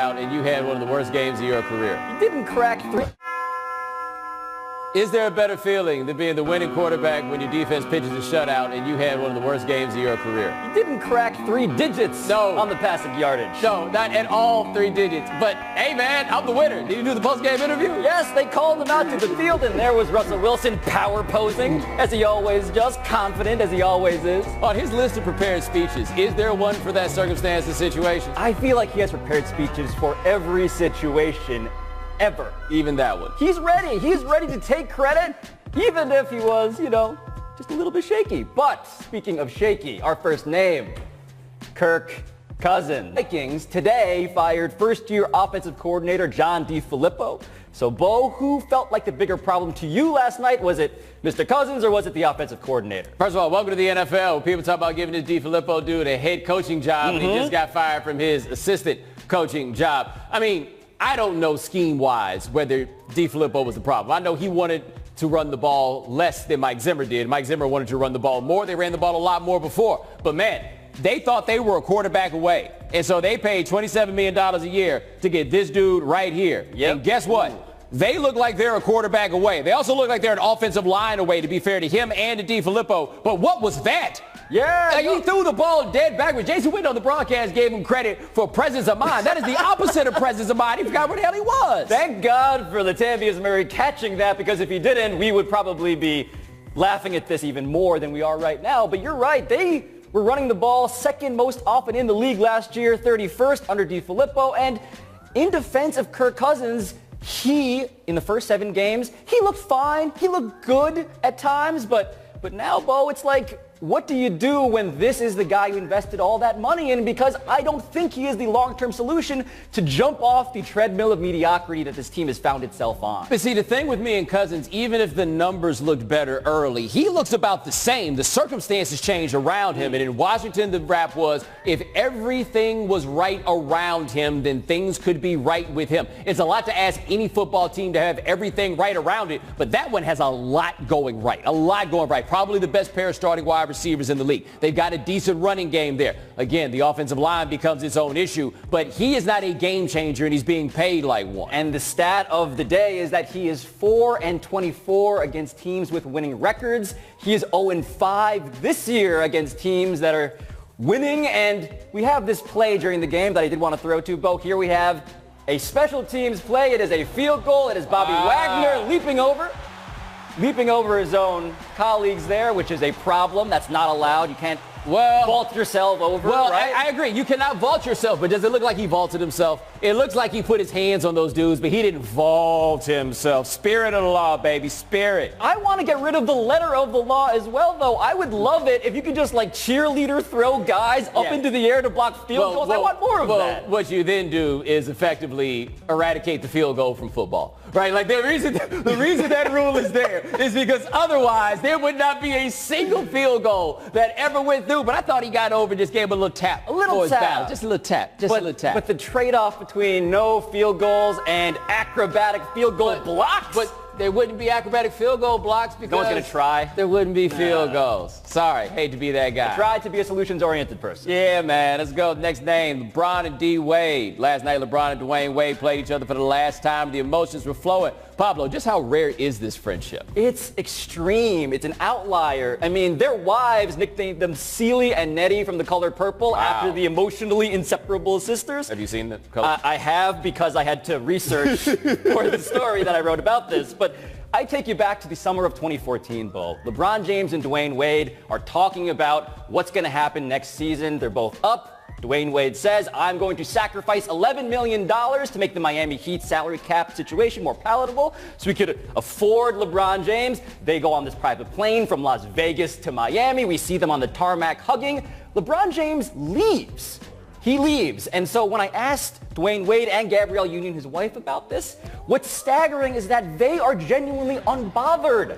and you had one of the worst games of your career. You didn't crack 3. Is there a better feeling than being the winning quarterback when your defense pitches a shutout and you had one of the worst games of your career? You didn't crack 3 digits on the passing yardage. No, not at all 3 digits. But, hey, man, I'm the winner. Did you do the post-game interview? Yes, they called him out to the field, and there was Russell Wilson power posing, as he always does, confident as he always is. On his list of prepared speeches, is there one for that circumstance and situation? I feel like he has prepared speeches for every situation ever. Even that one. He's ready. He's ready to take credit, even if he was, just a little bit shaky. But speaking of shaky, our first name, Kirk Cousins. Vikings today fired first-year offensive coordinator John DeFilippo. So, Bo, who felt like the bigger problem to you last night? Was it Mr. Cousins or was it the offensive coordinator? First of all, welcome to the NFL. People talk about giving this DeFilippo dude a head coaching job, and he just got fired from his assistant coaching job. I mean, I don't know scheme-wise whether DeFilippo was the problem. I know he wanted to run the ball less than Mike Zimmer did. Mike Zimmer wanted to run the ball more. They ran the ball a lot more before. But, man, they thought they were a quarterback away. And so they paid $27 million a year to get this dude right here. Yep. And guess what? They look like they're a quarterback away. They also look like they're an offensive line away, to be fair to him and to DeFilippo. But what was that? Yeah. He threw the ball dead backwards. Jason Witten on the broadcast gave him credit for presence of mind. That is the opposite of presence of mind. He forgot where the hell he was. Thank God for Latavius Murray catching that, because if he didn't, we would probably be laughing at this even more than we are right now. But you're right. They were running the ball second most often in the league last year, 31st under DeFilippo. And in defense of Kirk Cousins, in the first 7 games, he looked fine. He looked good at times. But now, Bo, it's like, what do you do when this is the guy you invested all that money in? Because I don't think he is the long-term solution to jump off the treadmill of mediocrity that this team has found itself on. But see, the thing with me and Cousins, even if the numbers looked better early, he looks about the same. The circumstances changed around him. And in Washington, the rap was, if everything was right around him, then things could be right with him. It's a lot to ask any football team to have everything right around it, but that one has a lot going right. A lot going right. Probably the best pair of starting wide receivers in the league. They've got a decent running game there. Again, the offensive line becomes its own issue, but he is not a game changer, and he's being paid like one. And the stat of the day is that he is 4-24 against teams with winning records. He is 0-5 this year against teams that are winning. And we have this play during the game that I did want to throw to, Bo. Here we have a special teams play. It is a field goal. It is Bobby Wagner leaping over his own colleagues there, which is a problem. That's not allowed. You can't vault yourself over, right? I agree. You cannot vault yourself, but does it look like he vaulted himself? It looks like he put his hands on those dudes, but he didn't vault himself. Spirit of the law, baby. Spirit. I want to get rid of the letter of the law as well, though. I would love it if you could just, cheerleader throw guys up into the air to block field goals. I want more of that. What you then do is effectively eradicate the field goal from football, right? Like, the reason that rule is there is because otherwise there would not be a single field goal that ever went through. But I thought he got over and just gave him a little tap. A little tap. Just a little tap. Just a little tap. But the trade-off between no field goals and acrobatic field goal blocks. But there wouldn't be acrobatic field goal blocks because no one's going to try. There wouldn't be field goals. Sorry. Hate to be that guy. I tried to be a solutions-oriented person. Yeah, man. Let's go. Next name, LeBron and D. Wade. Last night, LeBron and Dwayne Wade played each other for the last time. The emotions were flowing. Pablo, just how rare is this friendship? It's extreme. It's an outlier. I mean, their wives nicknamed them Celie and Nettie from The Color Purple after the emotionally inseparable sisters. Have you seen The Color? I have, because I had to research for the story that I wrote about this. But I take you back to the summer of 2014, Bo. LeBron James and Dwayne Wade are talking about what's going to happen next season. They're both up. Dwayne Wade says, I'm going to sacrifice $11 million to make the Miami Heat salary cap situation more palatable so we could afford LeBron James. They go on this private plane from Las Vegas to Miami. We see them on the tarmac hugging. LeBron James leaves. He leaves. And so when I asked Dwayne Wade and Gabrielle Union, his wife, about this, what's staggering is that they are genuinely unbothered.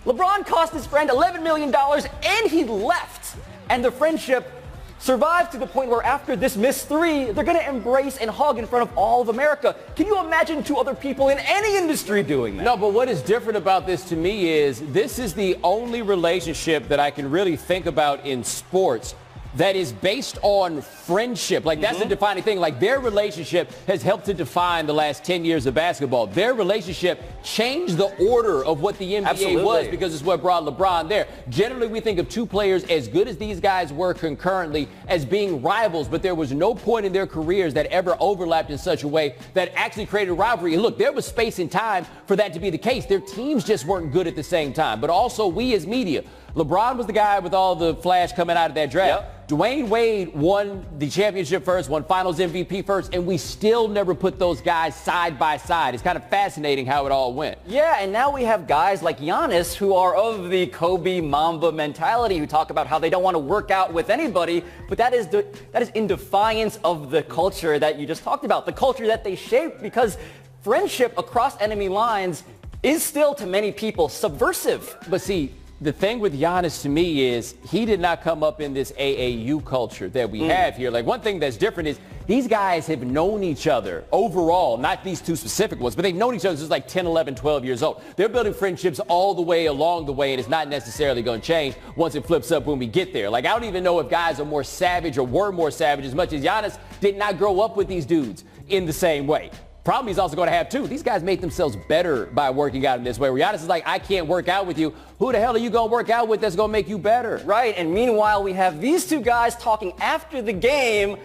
LeBron cost his friend $11 million and he left. And the friendship survived to the point where after this missed 3, they're going to embrace and hug in front of all of America. Can you imagine 2 other people in any industry doing that? No, but what is different about this to me is this is the only relationship that I can really think about in sports that is based on friendship. Like, that's the defining thing. Like, their relationship has helped to define the last 10 years of basketball. Their relationship changed the order of what the NBA was because it's what brought LeBron there. Generally, we think of two players as good as these guys were concurrently as being rivals, but there was no point in their careers that ever overlapped in such a way that actually created rivalry. And look, there was space and time for that to be the case. Their teams just weren't good at the same time. But also, we as media, LeBron was the guy with all the flash coming out of that draft. Yep. Dwayne Wade won the championship first, won finals MVP first, and we still never put those guys side by side. It's kind of fascinating how it all went. Yeah, and now we have guys like Giannis who are of the Kobe Mamba mentality, who talk about how they don't want to work out with anybody, but that is in defiance of the culture that you just talked about, the culture that they shaped, because friendship across enemy lines is still, to many people, subversive. But see, the thing with Giannis to me is he did not come up in this AAU culture that we have here. Like, one thing that's different is these guys have known each other overall, not these two specific ones, but they've known each other since like 10, 11, 12 years old. They're building friendships all the way along the way, and it's not necessarily going to change once it flips up when we get there. Like, I don't even know if guys are more savage or were more savage as much as Giannis did not grow up with these dudes in the same way. Problem he's also going to have, too. These guys made themselves better by working out in this way. Where Giannis is like, I can't work out with you. Who the hell are you going to work out with that's going to make you better? Right, and meanwhile, we have these two guys talking after the game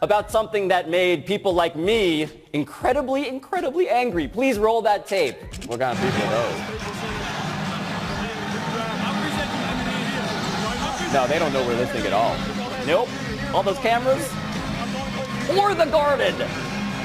about something that made people like me incredibly, incredibly angry. Please roll that tape. What kind of people are those? No, they don't know we're listening at all. Nope. All those cameras? Or the Garden.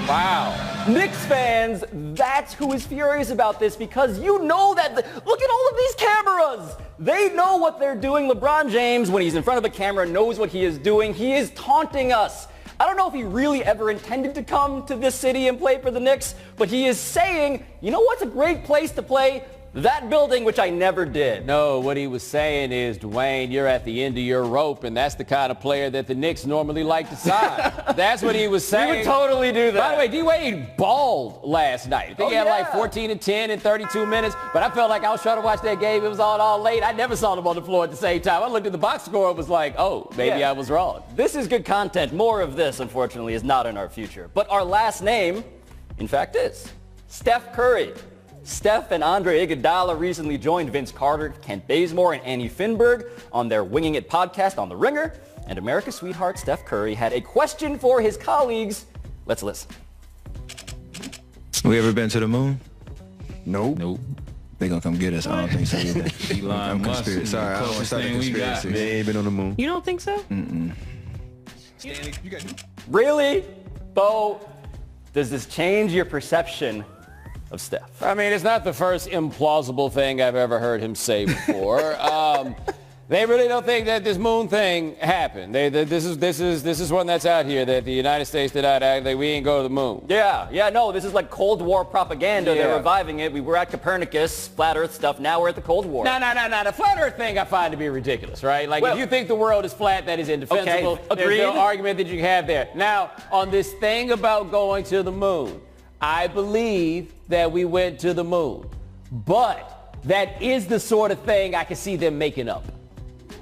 Wow. Knicks fans, that's who is furious about this, because you know that. Look at all of these cameras. They know what they're doing. LeBron James, when he's in front of a camera, knows what he is doing. He is taunting us. I don't know if he really ever intended to come to this city and play for the Knicks, but he is saying, you know what's a great place to play? That building, which I never did. No, what he was saying is, Dwayne, you're at the end of your rope, and that's the kind of player that the Knicks normally like to sign. That's what he was saying. We would totally do that. By the way, D-Wade balled last night. I think he had like 14 and 10 in 32 minutes, but I felt like I was trying to watch that game. It was all late. I never saw them on the floor at the same time. I looked at the box score and was like, oh, maybe I was wrong. This is good content. More of this, unfortunately, is not in our future. But our last name, in fact, is Steph Curry. Steph and Andre Iguodala recently joined Vince Carter, Kent Bazemore, and Annie Finberg on their Winging It podcast on The Ringer. And America's sweetheart Steph Curry had a question for his colleagues. Let's listen. We ever been to the moon? Nope. They gonna come get us. I don't think so either. Elon Musk. Sorry, I don't want to start a conspiracy. They ain't been on the moon. You don't think so? Mm-mm. Really? Bo, does this change your perception of Steph? I mean, it's not the first implausible thing I've ever heard him say before. They really don't think that this moon thing happened. This is one that's out here, that the United States did not act like we ain't go to the moon. No, this is like Cold War propaganda. Yeah. They're reviving it. We were at Copernicus, flat Earth stuff. Now we're at the Cold War. No. The flat Earth thing I find to be ridiculous, right? Like, well, if you think the world is flat, that is indefensible. Okay, There's no argument that you can have there. Now, on this thing about going to the moon, I believe that we went to the moon. But that is the sort of thing I can see them making up.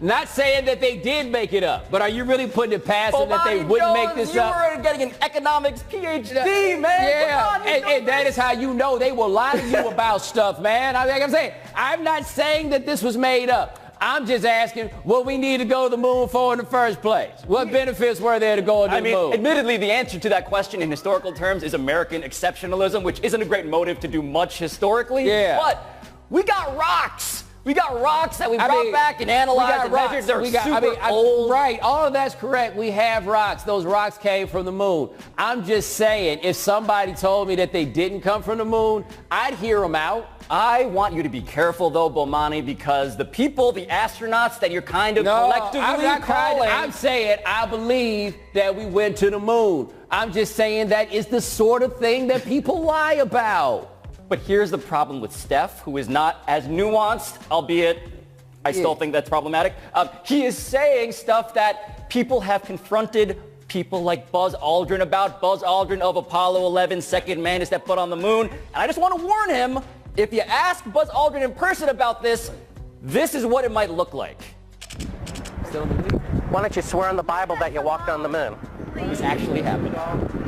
Not saying that they did make it up, but are you really putting it past them that they wouldn't make this up? You were getting an economics PhD, man. Yeah, and that is how you know they will lie to you about stuff, man. Like I'm saying, I'm not saying that this was made up. I'm just asking what we need to go to the moon for in the first place. What benefits were there to going to the moon? Admittedly, the answer to that question in historical terms is American exceptionalism, which isn't a great motive to do much historically. Yeah. But we got rocks. We got rocks that we brought back and analyzed and measured. They're super old. Right, all of that's correct. We have rocks. Those rocks came from the moon. I'm just saying, if somebody told me that they didn't come from the moon, I'd hear them out. I want you to be careful, though, Bomani, because the people, the astronauts that you're kind of collectively calling... I'm saying I believe that we went to the moon. I'm just saying that is the sort of thing that people lie about. But here's the problem with Steph, who is not as nuanced, albeit I still think that's problematic. He is saying stuff that people have confronted people like Buzz Aldrin about. Buzz Aldrin of Apollo 11, second man to step foot on the moon. And I just want to warn him, if you ask Buzz Aldrin in person about this, this is what it might look like. Still in the league? Why don't you swear on the Bible that you walked on the moon? This actually happened.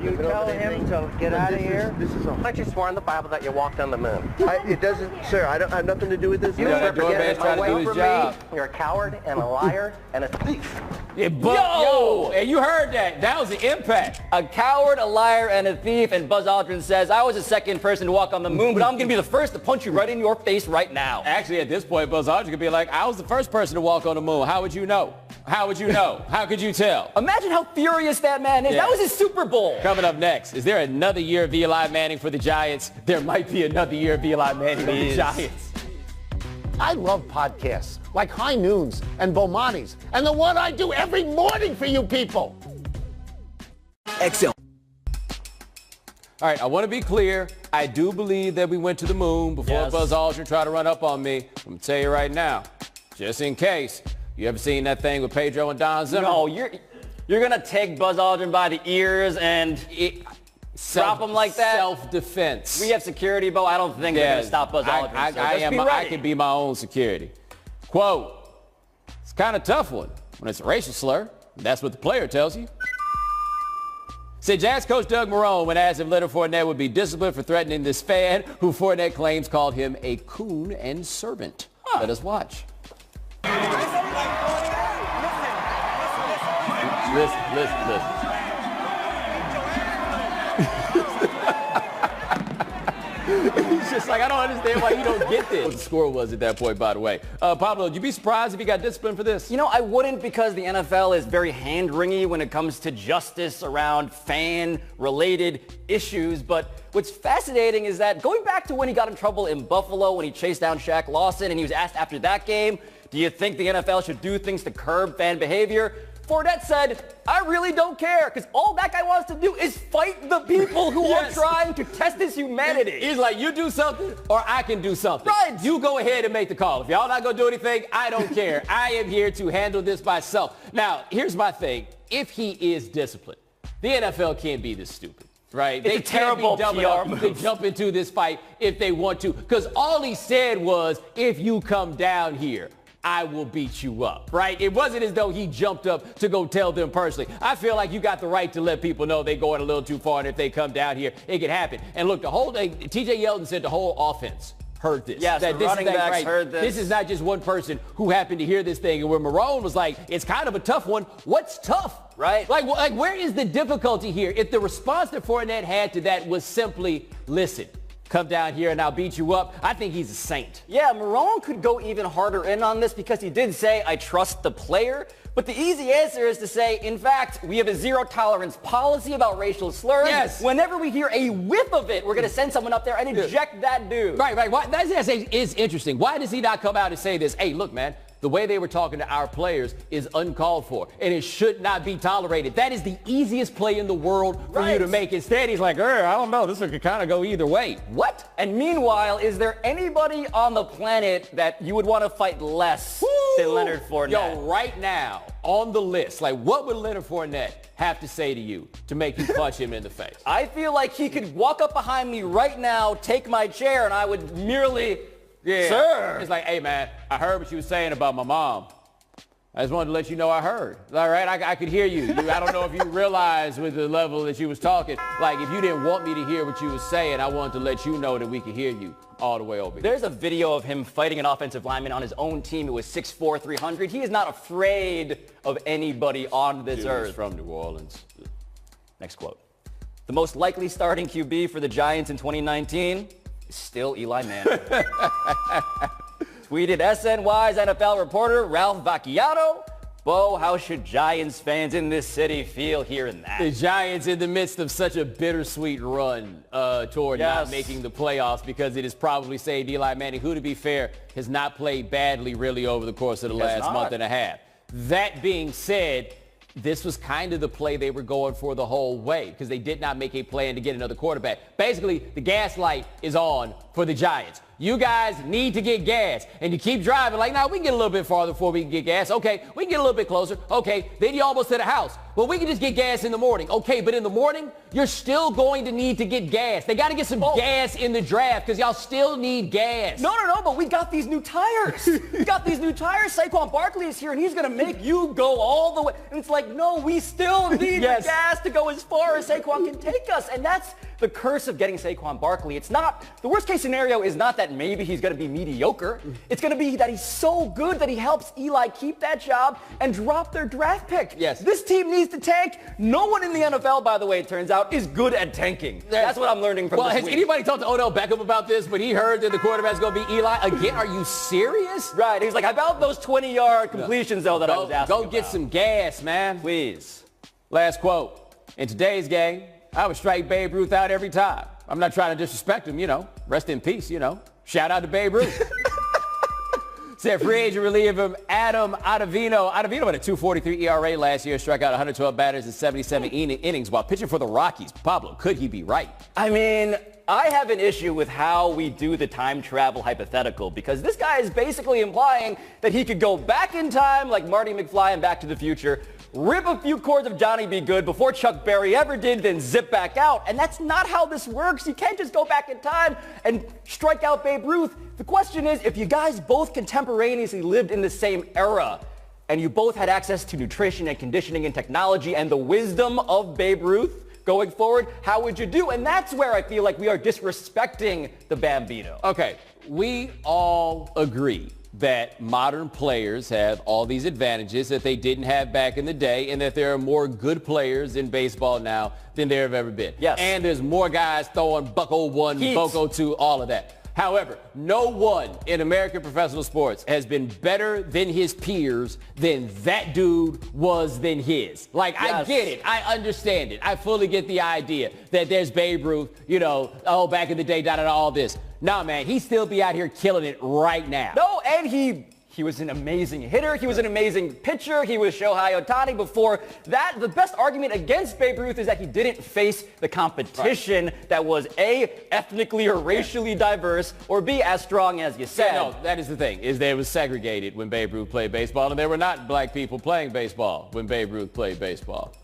You tell him to get out of here. Why don't you swear on the Bible that you walked on the moon? It doesn't, sir. I have nothing to do with this. You Doorman's trying to do his job. You're a coward and a liar and a thief. Yeah, yo, and you heard that. That was the impact. A coward, a liar, and a thief. And Buzz Aldrin says, I was the second person to walk on the moon, but I'm going to be the first to punch you right in your face right now. Actually, at this point, Buzz Aldrin could be like, I was the first person to walk on the moon. How would you know? How would you know? How could you tell? Imagine how furious that man is. Yeah. That was his Super Bowl. Coming up next, is there another year of Eli Manning for the Giants? There might be another year of Eli Manning for the Giants. I love podcasts like High Noons and Bomani's and the one I do every morning for you people. XL. All right, I want to be clear. I do believe that we went to the moon before Buzz Aldrin tried to run up on me. I'm going to tell you right now, just in case. You ever seen that thing with Pedro and Don Zimmer? No, you're going to take Buzz Aldrin by the ears and drop him like that? Self-defense. We have security, Bo. I don't think they're going to stop Buzz Aldrin. I can be my own security. Quote, it's kind of tough one when it's a racial slur. That's what the player tells you. Said Jazz coach Doug Marrone when asked if Leonard Fournette would be disciplined for threatening this fan who Fournette claims called him a coon and servant. Let us watch. Listen. He's just like, I don't understand why you don't get this. What the score was at that point, by the way. Pablo, would you be surprised if he got disciplined for this? You know, I wouldn't, because the NFL is very hand-wringy when it comes to justice around fan-related issues. But what's fascinating is that going back to when he got in trouble in Buffalo, when he chased down Shaq Lawson, and he was asked after that game, do you think the NFL should do things to curb fan behavior? Fournette said, I really don't care, because all that guy wants to do is fight the people who are trying to test his humanity. He's like, you do something or I can do something. Right. You go ahead and make the call. If y'all not going to do anything, I don't care. I am here to handle this myself. Now, here's my thing. If he is disciplined, the NFL can't be this stupid. Right? It's they a terrible can't be dumb enough to jump into this fight if they want to. Because all he said was, if you come down here, I will beat you up, right? It wasn't as though he jumped up to go tell them personally. I feel like you got the right to let people know they're going a little too far, and if they come down here, it could happen. And look, the whole thing, TJ Yeldon said the whole offense heard this. Yes, the running backs heard this. This is not just one person who happened to hear this thing, and where Marrone was like, it's kind of a tough one. What's tough? Right. Like where is the difficulty here? If the response that Fournette had to that was simply, listen, come down here and I'll beat you up, I think he's a saint. Yeah, Marrone could go even harder in on this, because he did say, I trust the player. But the easy answer is to say, in fact, we have a zero tolerance policy about racial slurs. Yes. Whenever we hear a whiff of it, we're going to send someone up there and eject that dude. Right. That is interesting. Why does he not come out and say this? Hey, look, man, the way they were talking to our players is uncalled for, and it should not be tolerated. That is the easiest play in the world for you to make. Instead, he's like, I don't know. This could kind of go either way. What? And meanwhile, is there anybody on the planet that you would want to fight less than Leonard Fournette? Yo, right now, on the list, like, what would Leonard Fournette have to say to you to make you punch him in the face? I feel like he could walk up behind me right now, take my chair, and I would merely... Sir. It's like, hey, man, I heard what you were saying about my mom. I just wanted to let you know I heard. All right, I could hear you. I don't know if you realized with the level that you was talking. Like, if you didn't want me to hear what you was saying, I wanted to let you know that we could hear you all the way over here. There's a video of him fighting an offensive lineman on his own team. It was 6'4", 300. He is not afraid of anybody on this earth. He's from New Orleans. Next quote. The most likely starting QB for the Giants in 2019 is still Eli Manning. Tweeted SNY's NFL reporter Ralph Vacchiano. Bo, how should Giants fans in this city feel hearing that? The Giants in the midst of such a bittersweet run toward not making the playoffs, because it has probably saved Eli Manning, who, to be fair, has not played badly really over the course of the last month and a half. That being said, this was kind of the play they were going for the whole way, because they did not make a plan to get another quarterback. Basically, the gas light is on for the Giants. You guys need to get gas. And you keep driving like, nah, we can get a little bit farther before we can get gas. Okay, we can get a little bit closer. Okay, then you're almost to the house. Well, we can just get gas in the morning. Okay, but in the morning, you're still going to need to get gas. They got to get some gas in the draft because y'all still need gas. No, but we got these new tires. We got these new tires. Saquon Barkley is here, and he's going to make you go all the way. And it's like, no, we still need the gas to go as far as Saquon can take us. And that's the curse of getting Saquon Barkley. It's not, the worst case scenario is not that maybe he's going to be mediocre. It's going to be that he's so good that he helps Eli keep that job and drop their draft pick. Yes. This team needs to tank. No one in the NFL, by the way, it turns out, is good at tanking. That's what I'm learning from this has week. anybody talked to Odell Beckham about this when he heard that the quarterback's going to be Eli? Again, are you serious? Right. He's like, about those 20-yard completions, though, that I was asking Go get some gas, man. Please. Last quote. In today's game, I would strike Babe Ruth out every time. I'm not trying to disrespect him, Rest in peace, Shout out to Babe Ruth. Said free agent reliever Adam Ottavino. Ottavino had a 2.43 ERA last year, struck out 112 batters in 77 innings while pitching for the Rockies. Pablo, could he be right? I mean, I have an issue with how we do the time travel hypothetical because this guy is basically implying that he could go back in time like Marty McFly in Back to the Future, rip a few chords of Johnny Be Good before Chuck Berry ever did, then zip back out. And that's not how this works. You can't just go back in time and strike out Babe Ruth. The question is, if you guys both contemporaneously lived in the same era and you both had access to nutrition and conditioning and technology and the wisdom of Babe Ruth going forward, how would you do? And that's where I feel like we are disrespecting the Bambino. Okay, we all agree that modern players have all these advantages that they didn't have back in the day and that there are more good players in baseball now than there have ever been. Yes. And there's more guys throwing Bucko 1, Bucko 2, all of that. However, no one in American professional sports has been better than his peers than that dude was than his. Like, yes. I get it. I understand it. I fully get the idea that there's Babe Ruth, back in the day, all this. Nah, man, he still be out here killing it right now. No, and he was an amazing hitter. He was an amazing pitcher. He was Shohei Ohtani before that. The best argument against Babe Ruth is that he didn't face the competition that was A, ethnically or racially diverse, or B, as strong as you said. Yeah, no, that is the thing, is that it was segregated when Babe Ruth played baseball, and there were not black people playing baseball when Babe Ruth played baseball.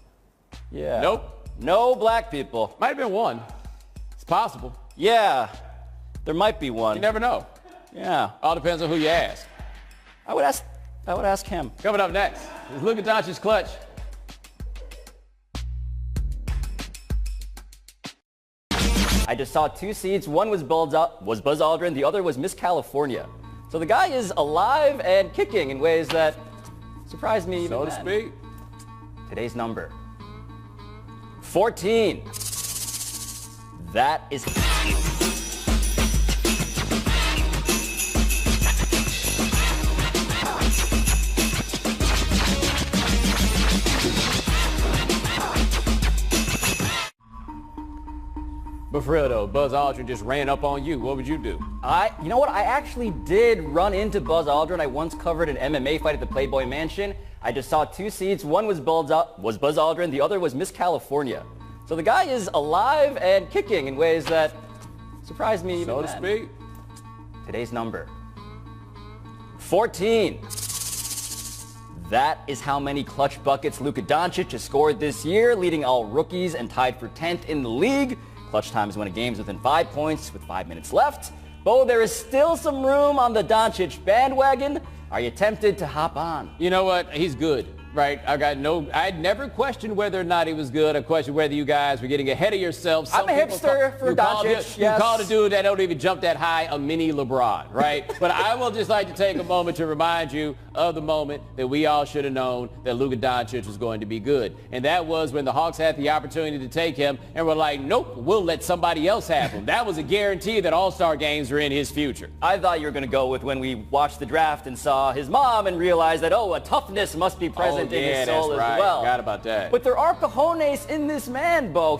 Yeah. Nope. No black people. Might have been one. It's possible. Yeah. There might be one. You never know. Yeah. All depends on who you ask. I would ask him. Coming up next is Luka Doncic's clutch. I just saw two seeds. One was Buzz Aldrin. The other was Miss California. So the guy is alive and kicking in ways that surprised me even So to then. speak. Today's number, 14. That is... But for real though, Buzz Aldrin just ran up on you. What would you do? You know what? I actually did run into Buzz Aldrin. I once covered an MMA fight at the Playboy Mansion. I just saw two seats. One was Buzz Aldrin. The other was Miss California. So the guy is alive and kicking in ways that surprised me even So to then. speak. Today's number, 14. That is how many clutch buckets Luka Doncic has scored this year, leading all rookies and tied for 10th in the league. Clutch times when a game's within 5 points with 5 minutes left. Bo, there is still some room on the Doncic bandwagon. Are you tempted to hop on? You know what? He's good, right? I'd never questioned whether or not he was good. I questioned whether you guys were getting ahead of yourselves. I'm a hipster for Doncic. You called a dude that don't even jump that high a mini LeBron, right? But I will just like to take a moment to remind you of the moment that we all should have known that Luka Doncic was going to be good. And that was when the Hawks had the opportunity to take him and were like, nope, we'll let somebody else have him. That was a guarantee that all-star games are in his future. I thought you were going to go with when we watched the draft and saw his mom and realized that, a toughness must be present in his soul as well. Forgot about that. But there are cojones in this man, Bo.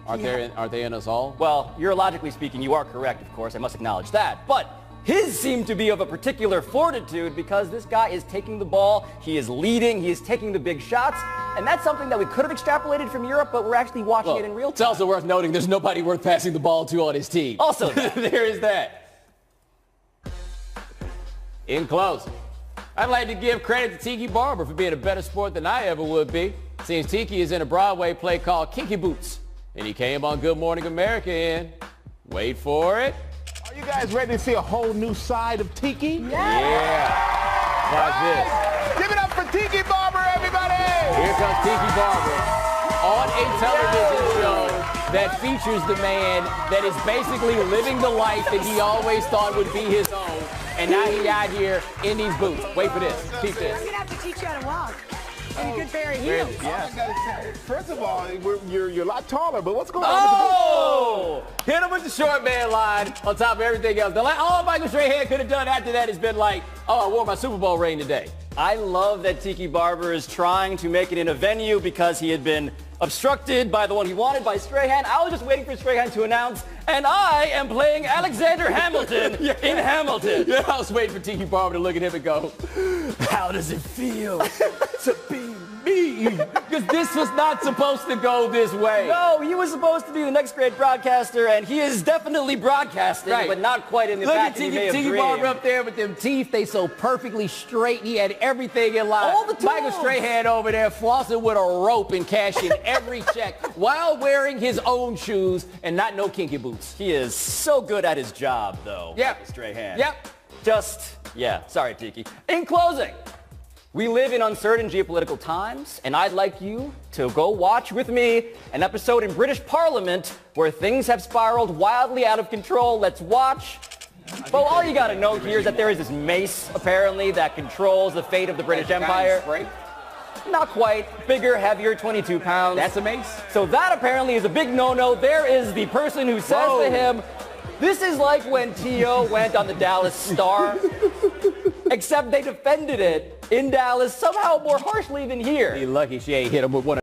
Aren't they in us all? Well, urologically speaking, you are correct, of course. I must acknowledge that. But his seem to be of a particular fortitude because this guy is taking the ball, he is leading, he is taking the big shots, and that's something that we could have extrapolated from Europe, but we're actually watching it in real time. It's also worth noting there's nobody worth passing the ball to on his team. Also, there is that. In closing, I'd like to give credit to Tiki Barber for being a better sport than I ever would be. Seems Tiki is in a Broadway play called Kinky Boots, and he came on Good Morning America in, wait for it. Are you guys ready to see a whole new side of Tiki? Yeah. Watch this. Give it up for Tiki Barber, everybody! Here comes Tiki Barber on a television show that features the man that is basically living the life that he always thought would be his own. And now he out here in these boots. Wait for this. Keep this. I'm going to have to teach you how to walk. And a good pair of heels. Yes. First of all, you're a lot taller, but what's going on Oh! Hit him with the short man line on top of everything else. All Michael Strahan could have done after that has been like, oh, I wore my Super Bowl ring today. I love that Tiki Barber is trying to make it in a venue because he had been obstructed by the one he wanted, by Strahan. I was just waiting for Strahan to announce, and I am playing Alexander Hamilton in Hamilton. Yeah, I was waiting for Tiki Barber to look at him and go, how does it feel to be me? Because this was not supposed to go this way. No, he was supposed to be the next great broadcaster, and he is definitely broadcasting, but not quite in the fashion he may have Tiki dreamed. Barber up there with them teeth. They so perfectly straight. He had everything in line. All the tools. Michael Strahan over there flossing with a rope and cashing every check while wearing his own shoes and not no kinky boots. He is so good at his job, though. Yep. Michael Strahan. Yep. Sorry, Tiki. In closing, we live in uncertain geopolitical times, and I'd like you to go watch with me an episode in British Parliament where things have spiraled wildly out of control. Let's watch. Well, all you gotta know here is that there is this mace, apparently, that controls the fate of the British Empire. Not quite. Bigger, heavier, 22 pounds. That's a mace. So that apparently is a big no-no. There is the person who says to him, this is like when T.O. went on the Dallas Star, except they defended it in Dallas somehow more harshly than here. Be lucky she ain't hit him with one